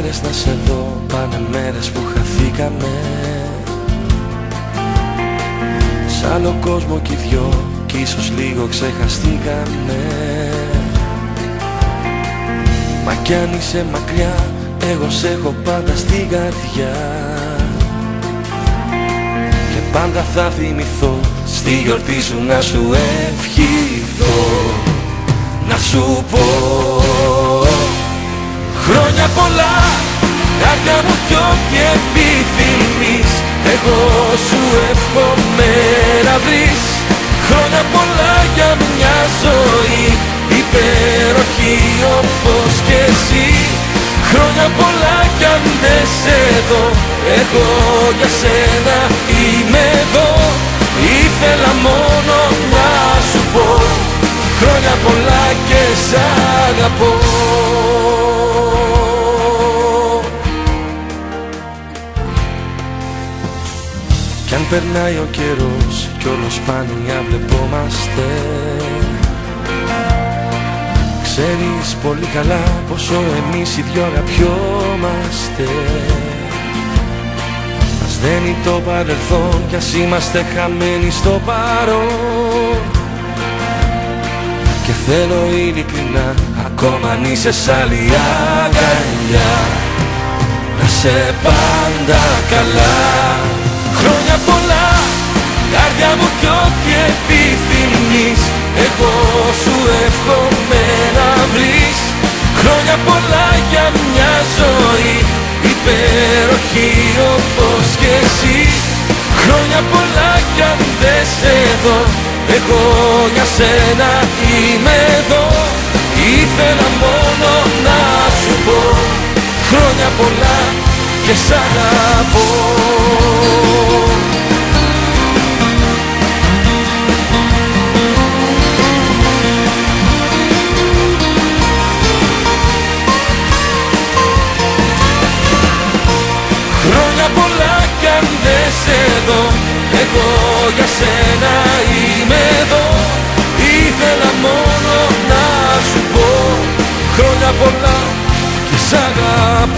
μέρες να σε δω, πάνε μέρες που χαθήκαμε. Σ' άλλο κόσμο κι οι δυο, κι ίσως λίγο ξεχαστήκαμε. Μα κι αν είσαι μακριά, εγώ σ' έχω πάντα στην καρδιά. Και πάντα θα θυμηθώ, στη γιορτή σου να σου ευχηθώ. Να σου πω χρόνια πολλά, καρδιά μου κι ό,τι επιθυμείς, εγώ σου εύχομαι να βρεις. Χρόνια πολλά για μια ζωή υπέροχη όπως κι εσύ. Χρόνια πολλά κι αν δεν σε δω, εγώ για σένα είμαι εδώ. Ήθελα μόνο να σου πω χρόνια πολλά και σ' αγαπώ. Κι αν περνάει ο καιρός κι όλο σπάνια βλεπόμαστε, ξέρεις πολύ καλά πόσο εμείς οι δυο αγαπιόμαστε. Μας δένει το παρελθόν κι ας είμαστε χαμένοι στο παρόν. Και θέλω ειλικρινά, ακόμα αν είσαι σ' άλλη αγκαλιά, να σε πάντα καλά. Χρόνια πολλά, καρδιά μου κι ό,τι επιθυμείς, εγώ σου εύχομαι να βρεις. Χρόνια πολλά για μια ζωή υπέροχη όπως κι εσύ. Χρόνια πολλά κι αν δεν σε δω, εγώ για σένα είμαι εδώ. Ήθελα μόνο να σου πω χρόνια πολλά και σ' αγαπώ. Χρόνια πολλά κι αν δεν σε δω, εγώ για σένα είμαι εδώ. Ήθελα μόνο να σου πω χρόνια πολλά και σ' αγαπώ.